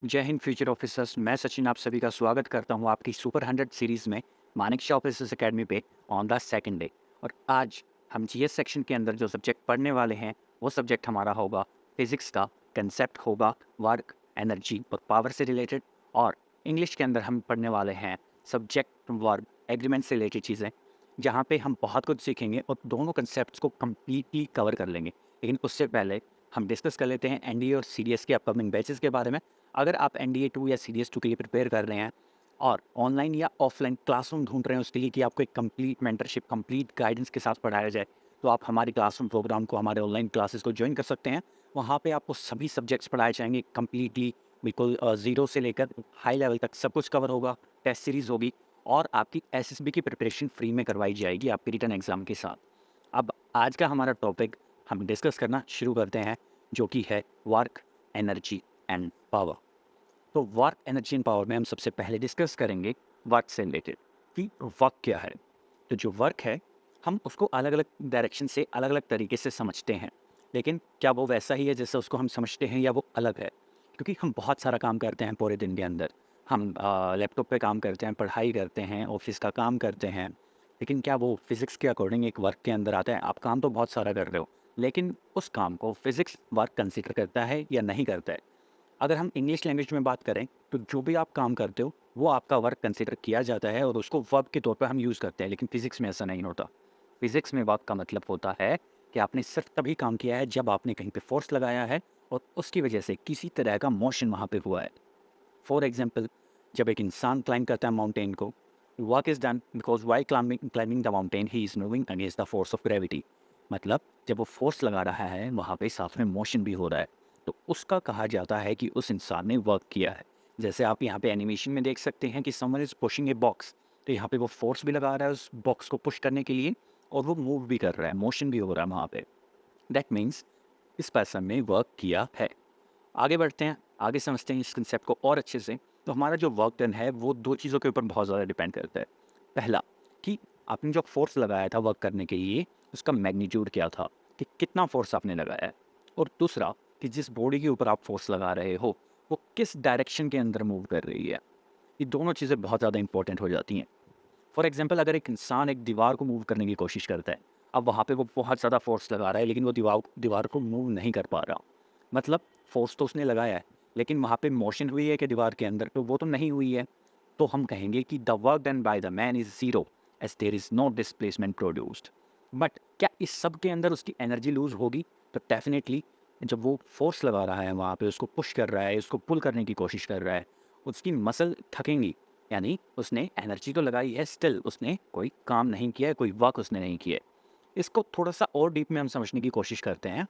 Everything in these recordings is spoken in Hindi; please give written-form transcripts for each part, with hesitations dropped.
जय हिंद फ्यूचर ऑफिसर्स। मैं सचिन आप सभी का स्वागत करता हूं आपकी सुपर 100 सीरीज़ में मानेकशॉ ऑफिसर्स एकेडमी पे ऑन द सेकंड डे। और आज हम जीएस सेक्शन के अंदर जो सब्जेक्ट पढ़ने वाले हैं वो सब्जेक्ट हमारा होगा फिजिक्स का। कंसेप्ट होगा वर्क, एनर्जी और पावर से रिलेटेड। और इंग्लिश के अंदर हम पढ़ने वाले हैं सब्जेक्ट वर्ब एग्रीमेंट से रिलेटेड चीज़ें, जहाँ पे हम बहुत कुछ सीखेंगे और दोनों कंसेप्ट को कम्प्लीटली कवर कर लेंगे। लेकिन उससे पहले हम डिस्कस कर लेते हैं एनडीए और सीडीएस के अपकमिंग बैचेस के बारे में। अगर आप एनडीए 2 या सीडीएस 2 के लिए प्रिपेयर कर रहे हैं और ऑनलाइन या ऑफलाइन क्लासरूम ढूंढ रहे हैं उसके लिए कि आपको एक कंप्लीट मेंटरशिप, कंप्लीट गाइडेंस के साथ पढ़ाया जाए, तो आप हमारी क्लासरूम प्रोग्राम को, हमारे ऑनलाइन क्लासेस को ज्वाइन कर सकते हैं। वहाँ पे आपको सभी सब्जेक्ट्स पढ़ाए जाएंगे कंप्लीटली, बिल्कुल ज़ीरो से लेकर हाई लेवल तक सब कुछ कवर होगा। टेस्ट सीरीज़ होगी और आपकी एसएसबी की प्रिपरेशन फ्री में करवाई जाएगी आपके रिटर्न एग्ज़ाम के साथ। अब आज का हमारा टॉपिक हम डिस्कस करना शुरू करते हैं, जो कि है वर्क, एनर्जी एंड पावर। तो वर्क, एनर्जी एंड पावर में हम सबसे पहले डिस्कस करेंगे वर्क से रिलेटेड कि वर्क क्या है। तो जो वर्क है, हम उसको अलग अलग डायरेक्शन से, अलग अलग तरीके से समझते हैं। लेकिन क्या वो वैसा ही है जैसे उसको हम समझते हैं, या वो अलग है? क्योंकि हम बहुत सारा काम करते हैं पूरे दिन के अंदर। हम लैपटॉप पे काम करते हैं, पढ़ाई करते हैं, ऑफिस का काम करते हैं। लेकिन क्या वो फिज़िक्स के अकॉर्डिंग एक वर्क के अंदर आता है? आप काम तो बहुत सारा कर रहे हो, लेकिन उस काम को फिज़िक्स वर्क कंसीडर करता है या नहीं करता है? अगर हम इंग्लिश लैंग्वेज में बात करें, तो जो भी आप काम करते हो वो आपका वर्क कंसिडर किया जाता है और उसको वर्ब के तौर पर हम यूज़ करते हैं। लेकिन फिजिक्स में ऐसा नहीं होता। फिजिक्स में वर्क का मतलब होता है कि आपने सिर्फ तभी काम किया है जब आपने कहीं पे फोर्स लगाया है और उसकी वजह से किसी तरह का मोशन वहाँ पे हुआ है। फॉर एग्जाम्पल, जब एक इंसान क्लाइंब करता है माउंटेन को, work is done because why climbing the mountain he is moving against the force of gravity. मतलब जब वो फोर्स लगा रहा है वहाँ पे साथ में मोशन भी हो रहा है, तो उसका कहा जाता है कि उस इंसान ने वर्क किया है। जैसे आप यहाँ पे एनिमेशन में देख सकते हैं कि someone is pushing a box, तो यहाँ पे वो फोर्स भी लगा रहा है उस बॉक्स को पुश करने के लिए, और वो मूव भी कर रहा है, मोशन भी हो रहा है वहाँ पे। दैट मीन्स इस पर्सन ने वर्क किया है। आगे बढ़ते हैं, आगे समझते हैं इस कंसेप्ट को और अच्छे से। तो हमारा जो वर्क डन है वो दो चीज़ों के ऊपर बहुत ज़्यादा डिपेंड करता है। पहला, कि आपने जो फोर्स लगाया था वर्क करने के लिए, उसका मैग्नीट्यूड क्या था, कि कितना फोर्स आपने लगाया है। और दूसरा, कि जिस बॉडी के ऊपर आप फोर्स लगा रहे हो वो किस डायरेक्शन के अंदर मूव कर रही है। ये दोनों चीज़ें बहुत ज़्यादा इंपॉर्टेंट हो जाती हैं। फॉर एग्जाम्पल, अगर एक इंसान एक दीवार को मूव करने की कोशिश करता है, अब वहाँ पे वो बहुत ज़्यादा फोर्स लगा रहा है लेकिन वो दीवार दीवार को मूव नहीं कर पा रहा। मतलब फोर्स तो उसने लगाया है, लेकिन वहाँ पे मोशन हुई है कि दीवार के अंदर, तो वो तो नहीं हुई है। तो हम कहेंगे कि the work done by the man is zero as there is no displacement produced. But क्या इस सब के अंदर उसकी एनर्जी लूज़ होगी? तो डेफिनेटली, जब वो फोर्स लगा रहा है वहाँ पे, उसको पुश कर रहा है, उसको पुल करने की कोशिश कर रहा है, उसकी मसल थकेंगी। यानी उसने एनर्जी तो लगाई है, स्टिल उसने कोई काम नहीं किया है, कोई वर्क उसने नहीं किया है। इसको थोड़ा सा और डीप में हम समझने की कोशिश करते हैं।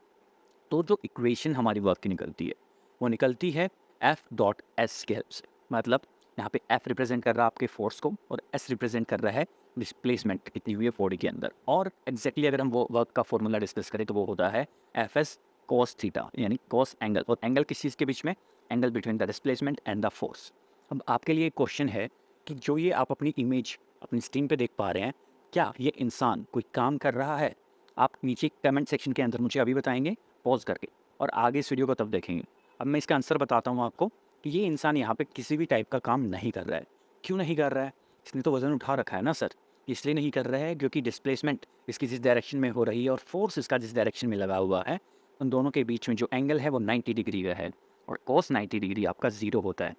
तो जो इक्वेशन हमारी वर्क की निकलती है वो निकलती है एफ डॉट एस के हेल्प से। मतलब यहाँ पे एफ रिप्रेजेंट कर रहा है आपके फोर्स को और एस रिप्रेजेंट कर रहा है डिस्प्लेसमेंट कितनी हुई है बॉडी के अंदर। और एग्जैक्टली अगर हम वो वर्क का फॉर्मूला डिस्कस करें तो वो होता है एफ एस कोस थीटा, यानी कोस एंगल। और एंगल किस चीज़ के बीच में? Angle between the displacement and the force. अब आपके लिए एक क्वेश्चन है कि जो ये आप अपनी इमेज अपनी स्क्रीन पे देख पा रहे हैं, क्या ये इंसान कोई काम कर रहा है? आप नीचे कमेंट सेक्शन के अंदर मुझे अभी बताएंगे, पॉज़ करके, और आगे इस वीडियो को तब देखेंगे। अब मैं इसका आंसर बताता हूँ आपको कि ये इंसान यहाँ पे किसी भी टाइप का काम नहीं कर रहा है। क्यों नहीं कर रहा है? इसने तो वज़न उठा रखा है ना सर। इसलिए नहीं कर रहा है क्योंकि डिस्प्लेसमेंट इसकी जिस डायरेक्शन में हो रही है और फोर्स इसका जिस डायरेक्शन में लगा हुआ है, उन दोनों के बीच में जो एंगल है वो 90 डिग्री का है, और कोस 90 डिग्री आपका ज़ीरो होता है।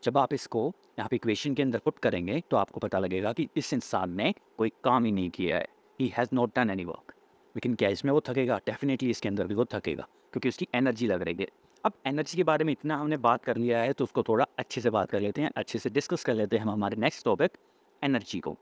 जब आप इसको यहाँ पे इक्वेशन के अंदर पुट करेंगे तो आपको पता लगेगा कि इस इंसान ने कोई काम ही नहीं किया है। He has not done any work. लेकिन क्या इसमें वो थकेगा? डेफिनेटली इसके अंदर भी वो थकेगा, क्योंकि उसकी एनर्जी लग रही है। अब एनर्जी के बारे में इतना हमने बात कर लिया है तो उसको थोड़ा अच्छे से बात कर लेते हैं, अच्छे से डिस्कस कर लेते हैं हम हमारे नेक्स्ट टॉपिक एनर्जी को।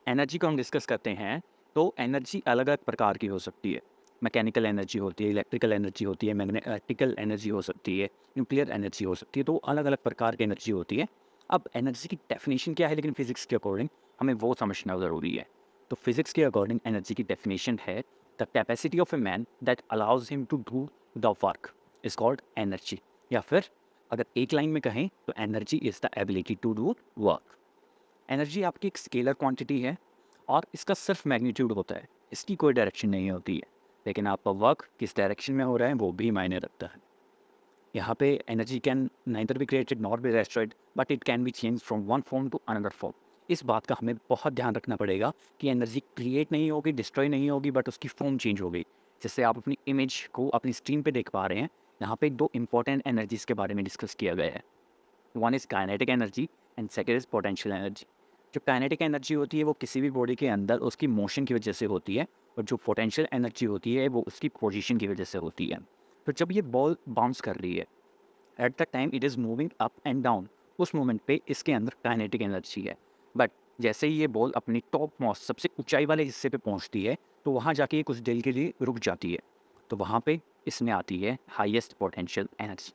एनर्जी को हम डिस्कस करते हैं, तो एनर्जी अलग अलग प्रकार की हो सकती है। मैकेनिकल एनर्जी होती है, इलेक्ट्रिकल एनर्जी होती है, मैग्नेटिकल एनर्जी हो सकती है, न्यूक्लियर एनर्जी हो सकती है। तो अलग अलग प्रकार की एनर्जी होती है। अब एनर्जी की डेफिनेशन क्या है, लेकिन फिजिक्स के अकॉर्डिंग हमें वो समझना ज़रूरी है। तो फिजिक्स के अकॉर्डिंग एनर्जी की डेफिनेशन है the capacity of a man that allows him to do the work is called energy. या फिर अगर एक लाइन में कहें तो energy is the ability to do work. Energy आपकी एक स्केलर क्वांटिटी है और इसका सिर्फ मैग्नीट्यूड होता है, इसकी कोई डायरेक्शन नहीं होती है। लेकिन आपका वर्क किस डायरेक्शन में हो रहा है वो भी मायने रखता है। यहाँ पे energy can neither be created nor be destroyed, but it can be change from one form to another form. इस बात का हमें बहुत ध्यान रखना पड़ेगा कि एनर्जी क्रिएट नहीं होगी, डिस्ट्रॉय नहीं होगी, बट उसकी फॉर्म चेंज हो गई। जैसे आप अपनी इमेज को अपनी स्क्रीन पे देख पा रहे हैं, यहाँ पे दो इंपॉर्टेंट एनर्जीज के बारे में डिस्कस किया गया है। One is kinetic energy and second is potential energy. जो काइनेटिक एनर्जी होती है वो किसी भी बॉडी के अंदर उसकी मोशन की वजह से होती है, और जो पोटेंशियल एनर्जी होती है वो उसकी पोजीशन की वजह से होती है। तो जब ये बॉल बाउंस कर रही है, at the time it is moving up and down, उस मोमेंट पे इसके अंदर काइनेटिक एनर्जी है। बट जैसे ही ये बॉल अपनी टॉप मोस्ट सबसे ऊंचाई वाले हिस्से पे पहुंचती है, तो वहाँ जाके ये कुछ देर के लिए रुक जाती है। तो वहाँ पे इसमें आती है हाईएस्ट पोटेंशियल एनर्जी।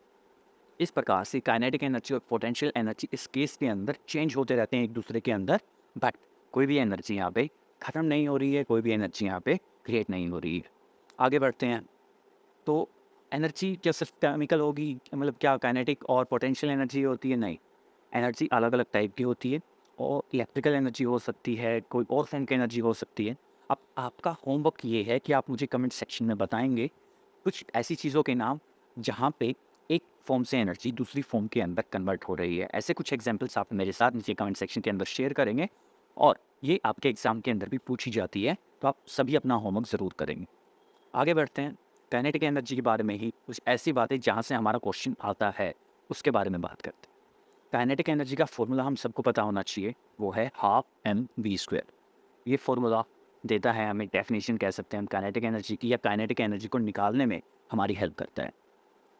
इस प्रकार से काइनेटिक एनर्जी और पोटेंशियल एनर्जी इस केस के अंदर चेंज होते रहते हैं एक दूसरे के अंदर, बट कोई भी एनर्जी यहाँ पे ख़त्म नहीं हो रही है, कोई भी एनर्जी यहाँ पे क्रिएट नहीं हो रही है। आगे बढ़ते हैं। तो एनर्जी क्या सिर्फ केमिकल होगी, मतलब क्या काइनेटिक और पोटेंशियल एनर्जी होती है? नहीं, एनर्जी अलग अलग टाइप की होती है, और इलेक्ट्रिकल एनर्जी हो सकती है, कोई और फॉर्म की एनर्जी हो सकती है। अब आपका होमवर्क ये है कि आप मुझे कमेंट सेक्शन में बताएंगे कुछ ऐसी चीज़ों के नाम जहाँ पे एक फॉर्म से एनर्जी दूसरी फॉर्म के अंदर कन्वर्ट हो रही है। ऐसे कुछ एग्जांपल्स आप मेरे साथ नीचे कमेंट सेक्शन के अंदर शेयर करेंगे, और ये आपके एग्ज़ाम के अंदर भी पूछी जाती है, तो आप सभी अपना होमवर्क ज़रूर करेंगे। आगे बढ़ते हैं। काइनेटिक एनर्जी के बारे में ही कुछ ऐसी बातें जहाँ से हमारा क्वेश्चन आता है, उसके बारे में बात करते हैं। काइनेटिक एनर्जी का फॉर्मूला हम सबको पता होना चाहिए, वो है हाफ एम वी स्क्वायर। ये फॉर्मूला देता है हमें, डेफिनेशन कह सकते हैं हम काइनेटिक एनर्जी की, या काइनेटिक एनर्जी को निकालने में हमारी हेल्प करता है।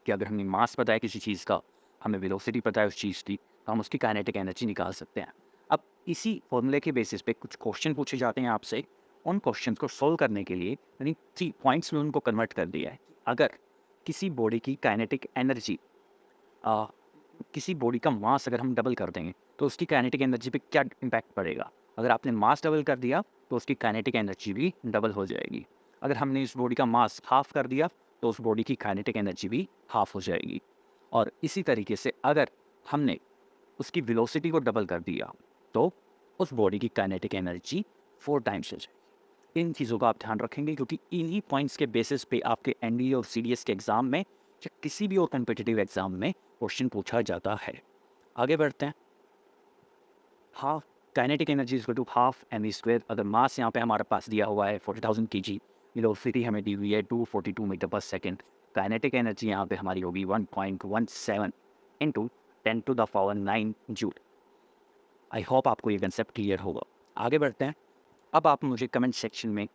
कि अगर हमें मास पता है किसी चीज़ का, हमें वेलोसिटी पता है उस चीज़ की, तो हम उसकी काइनेटिक एनर्जी निकाल सकते हैं। अब इसी फॉर्मूले के बेसिस पे कुछ क्वेश्चन पूछे जाते हैं आपसे। उन क्वेश्चंस को सोल्व करने के लिए यानी 3 पॉइंट्स में उनको कन्वर्ट कर दिया है। अगर किसी बॉडी की काइनेटिक एनर्जी अ, किसी बॉडी का मास अगर हम डबल कर देंगे, तो उसकी काइनेटिक एनर्जी पे क्या इम्पैक्ट पड़ेगा? अगर आपने मास डबल कर दिया, तो उसकी काइनेटिक एनर्जी भी डबल हो जाएगी। अगर हमने इस बॉडी का मास हाफ कर दिया, तो उस बॉडी की काइनेटिक एनर्जी भी हाफ हो जाएगी। और इसी तरीके से अगर हमने उसकी वेलोसिटी को डबल कर दिया, तो उस बॉडी की काइनेटिक एनर्जी 4 टाइम्स हो जाएगी। इन चीज़ों का आप ध्यान रखेंगे, क्योंकि इन्हीं पॉइंट्स के बेसिस पे आपके एनडीए और सीडीएस के एग्ज़ाम में या किसी भी और कॉम्पिटिटिव एग्ज़ाम में क्वेश्चन पूछा जाता है। आगे बढ़ते हैं। Half kinetic energy equal to half M V square. अगर मास यहाँ पे हमारे पास दिया हुआ है 40,000 kg, वेलोसिटी हमें दी हुई है 242 मीटर पर सेकेंड, काइनेटिक एनर्जी यहाँ पे हमारी होगी 1.17 इंटू 10⁻⁹ जूल। आई होप आपको ये कंसेप्ट क्लियर होगा। आगे बढ़ते हैं। अब आप मुझे कमेंट सेक्शन में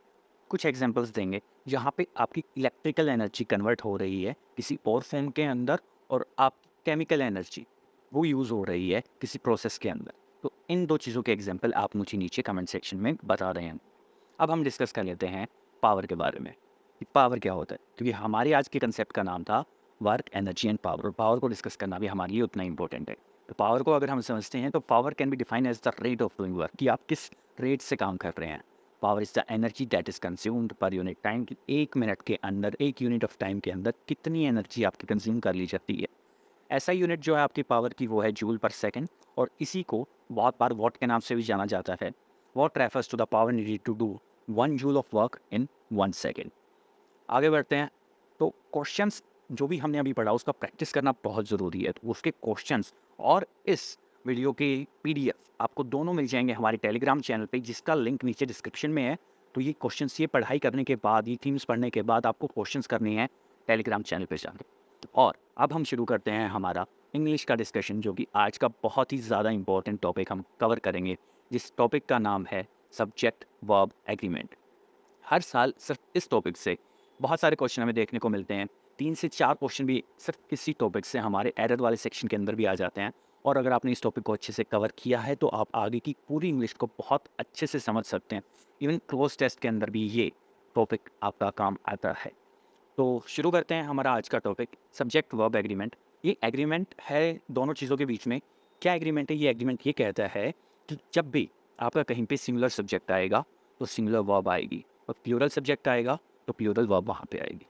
कुछ एग्जांपल्स देंगे जहाँ पे आपकी इलेक्ट्रिकल एनर्जी कन्वर्ट हो रही है किसी और फॉर्म के अंदर, और आप केमिकल एनर्जी वो यूज़ हो रही है किसी प्रोसेस के अंदर। तो इन दो चीज़ों के एग्जांपल आप मुझे नीचे कमेंट सेक्शन में बता रहे हैं। अब हम डिस्कस कर लेते हैं पावर के बारे में कि पावर क्या होता है, क्योंकि हमारे आज के कंसेप्ट का नाम था वर्क, एनर्जी एंड पावर, और पावर को डिस्कस करना भी हमारे लिए उतना इंपॉर्टेंट है। तो पावर को अगर हम समझते हैं, तो power can be define as the rate of doing work, कि आप किस रेट से काम कर रहे हैं। Power is the energy that is consumed per unit time, कि एक मिनट के अंदर, एक यूनिट ऑफ टाइम के अंदर कितनी एनर्जी आपकी कंज्यूम कर ली जाती है। ऐसा यूनिट जो है आपकी पावर की, वो है जूल पर सेकेंड, और इसी को बहुत बार वॉट के नाम से भी जाना जाता है। Watt refers to the power needed to do 1 joule of work in 1 second. आगे बढ़ते हैं। तो क्वेश्चंस जो भी हमने अभी पढ़ा उसका प्रैक्टिस करना बहुत ज़रूरी है। तो उसके क्वेश्चंस और इस वीडियो के पीडीएफ आपको दोनों मिल जाएंगे हमारे टेलीग्राम चैनल पे, जिसका लिंक नीचे डिस्क्रिप्शन में है। तो ये क्वेश्चंस, ये पढ़ाई करने के बाद, ये थीम्स पढ़ने के बाद आपको क्वेश्चंस करनी है टेलीग्राम चैनल पे जाके। और अब हम शुरू करते हैं हमारा इंग्लिश का डिस्कशन, जो कि आज का बहुत ही ज़्यादा इंपॉर्टेंट टॉपिक हम कवर करेंगे, जिस टॉपिक का नाम है सब्जेक्ट वर्ब एग्रीमेंट। हर साल सिर्फ इस टॉपिक से बहुत सारे क्वेश्चन हमें देखने को मिलते हैं। 3 से 4 क्वेश्चन भी सिर्फ इसी टॉपिक से हमारे एरर वाले सेक्शन के अंदर भी आ जाते हैं। और अगर आपने इस टॉपिक को अच्छे से कवर किया है, तो आप आगे की पूरी इंग्लिश को बहुत अच्छे से समझ सकते हैं। इवन क्लोज टेस्ट के अंदर भी ये टॉपिक आपका काम आता है। तो शुरू करते हैं हमारा आज का टॉपिक, सब्जेक्ट वर्ब एग्रीमेंट। ये एग्रीमेंट है दोनों चीज़ों के बीच में। क्या एग्रीमेंट है? ये एग्रीमेंट ये कहता है कि जब भी आपका कहीं पे सिंगुलर सब्जेक्ट आएगा, तो सिंगुलर वर्ब आएगी, और प्लूरल सब्जेक्ट आएगा, तो प्लूरल वर्ब वहाँ पे आएगी।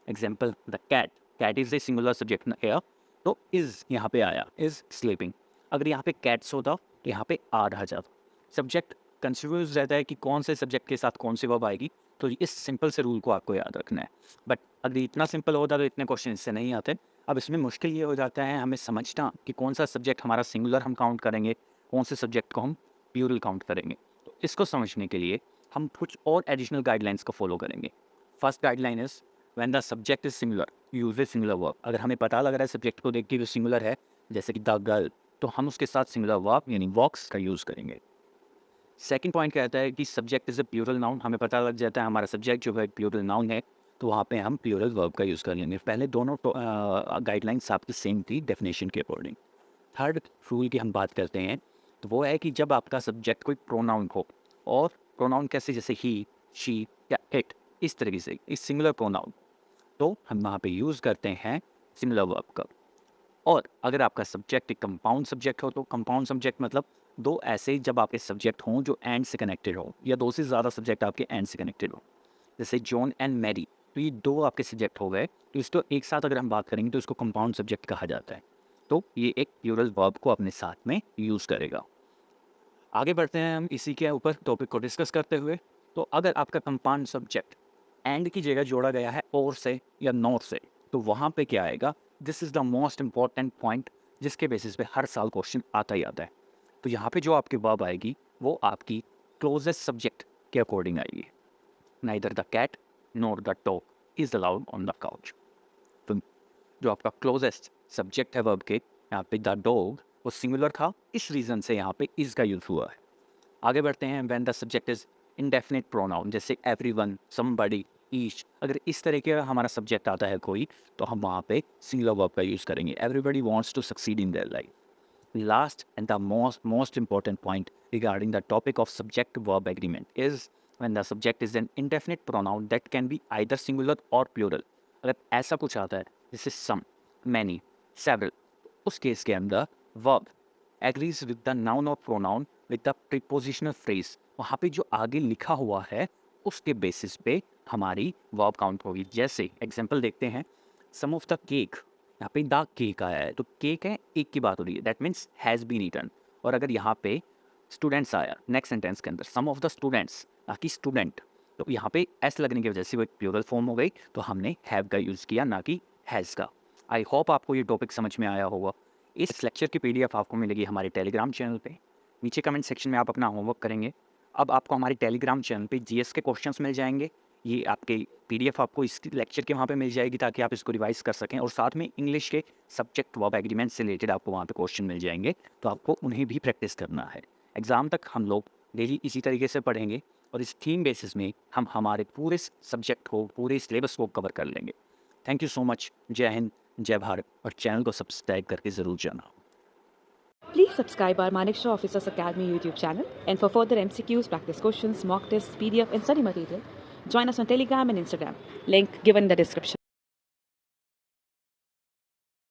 Example, the cat, cat is a singular subject here, तो इज़ यहाँ पे आया, इज़ स्लीपिंग। अगर यहाँ पे कैट्स होता, तो यहाँ पे आर आ जाता। सब्जेक्ट कंफ्यूज रहता है कि कौन से सब्जेक्ट के साथ कौन सी वर्ब आएगी, तो इस सिंपल से रूल को आपको याद रखना है। बट अगर इतना सिंपल होता तो इतने क्वेश्चन इससे नहीं आते। अब इसमें मुश्किल ये हो जाता है हमें समझना कि कौन सा सब्जेक्ट हमारा सिंगुलर हम काउंट करेंगे, कौन से सब्जेक्ट को हम प्लूरल काउंट करेंगे। तो इसको समझने के लिए हम कुछ और एडिशनल गाइडलाइंस को फॉलो करेंगे। First guideline is when the subject is singular use a singular verb. अगर हमें पता लग रहा है सब्जेक्ट को देख के वो सिंगुलर है, जैसे कि द गर्ल, तो हम उसके साथ सिंगुलर वर्ब यानी वॉक्स का यूज़ करेंगे। सेकंड पॉइंट कहता है कि subject is a plural noun. हमें पता लग जाता है हमारा सब्जेक्ट जो है प्लूरल नाउन है, तो वहाँ पे हम प्लूरल वर्ब का यूज़ कर लेंगे। पहले दोनों गाइडलाइंस आपकी सेम थी डेफिनेशन के अकॉर्डिंग। थर्ड रूल की हम बात करते हैं, तो वो है कि जब आपका सब्जेक्ट कोई प्रोनाउन हो, और प्रोनाउन कैसे, जैसे ही, शी या इट, इस तरीके से इस सिंगुलर प्रोनाउन, तो हम वहाँ पे यूज़ करते हैं सिंगुलर वर्ब का। और अगर आपका सब्जेक्ट एक कंपाउंड सब्जेक्ट हो, तो कंपाउंड सब्जेक्ट मतलब दो ऐसे जब आपके सब्जेक्ट हों जो एंड से कनेक्टेड हो, या दो से ज़्यादा सब्जेक्ट आपके एंड से कनेक्टेड हो, जैसे जॉन एंड मैरी, तो ये दो आपके सब्जेक्ट हो गए, तो इसको एक साथ अगर हम बात करेंगे तो इसको कंपाउंड सब्जेक्ट कहा जाता है। तो ये एक प्लूरल वर्ब को अपने साथ में यूज़ करेगा। आगे बढ़ते हैं हम इसी के ऊपर टॉपिक को डिस्कस करते हुए। तो अगर आपका कंपाउंड सब्जेक्ट एंड की जगह जोड़ा गया है और से या नॉर से, तो वहाँ पे क्या आएगा, this is the most important point जिसके बेसिस पे हर साल क्वेश्चन आता ही आता है। तो यहाँ पे जो आपकी वर्ब आएगी वो आपकी क्लोजेस्ट सब्जेक्ट के अकॉर्डिंग आएगी। Neither the cat nor the dog is allowed on the couch. तो जो आपका क्लोजेस्ट सब्जेक्ट है वर्ब के, यहाँ पे द डॉग वो सिंगुलर था, इस रीज़न से यहाँ पे इज़ का यूज़ हुआ है। आगे बढ़ते हैं, when the subject is indefinite pronoun, जैसे एवरीवन, समबडी, ईच, अगर इस तरह का हमारा सब्जेक्ट आता है कोई, तो हम वहाँ पे सिंगुलर वर्ब का यूज़ करेंगे। Everybody wants to succeed in their life. Last and the most important point regarding the topic of subject verb agreement is when the subject is an indefinite pronoun that can be either singular or plural। अगर ऐसा कुछ आता है जैसे some, many, several, उस केस के अंदर verb agrees with the noun or pronoun with the prepositional phrase। वहाँ पे जो आगे लिखा हुआ है उसके बेसिस पे हमारी verb काउंट होगी। जैसे एग्जाम्पल देखते हैं, सम ऑफ द केक, यहाँ पे द केक आया है, तो केक है, एक की बात हो रही है, that means has been eaten. और अगर यहाँ पे स्टूडेंट्स आया नेक्स्ट सेंटेंस के अंदर, सम ऑफ द स्टूडेंट्स, ना कि स्टूडेंट, तो यहाँ पे एस लगने की वजह से वो एक प्लूरल फॉर्म हो गई, तो हमने हैव का यूज़ किया, ना कि हैज़ का। आई होप आपको ये टॉपिक समझ में आया होगा। इस लेक्चर की PDF आपको मिलेगी हमारे टेलीग्राम चैनल पे। नीचे कमेंट सेक्शन में आप अपना होमवर्क करेंगे। अब आपको हमारे टेलीग्राम चैनल पे GS के क्वेश्चंस मिल जाएंगे। ये आपके PDF आपको इस लेक्चर के वहाँ पे मिल जाएगी, ताकि आप इसको रिवाइज कर सकें, और साथ में इंग्लिश के सब्जेक्ट वर्ब एग्रीमेंट से रिलेटेड आपको वहाँ पे क्वेश्चन मिल जाएंगे, तो आपको उन्हें भी प्रैक्टिस करना है। एग्ज़ाम तक हम लोग डेली इसी तरीके से पढ़ेंगे, और इस थीम बेसिस में हम हमारे पूरे सब्जेक्ट को, पूरे सिलेबस को कवर कर लेंगे। Thank you so much. जय हिंद, जय भारत, और चैनल को सब्सक्राइब करके ज़रूर जाना। Please subscribe our Manekshaw Officers Academy YouTube channel, and for further MCQs, practice questions, mock tests, PDF and study material, join us on Telegram and Instagram. Link given in the description.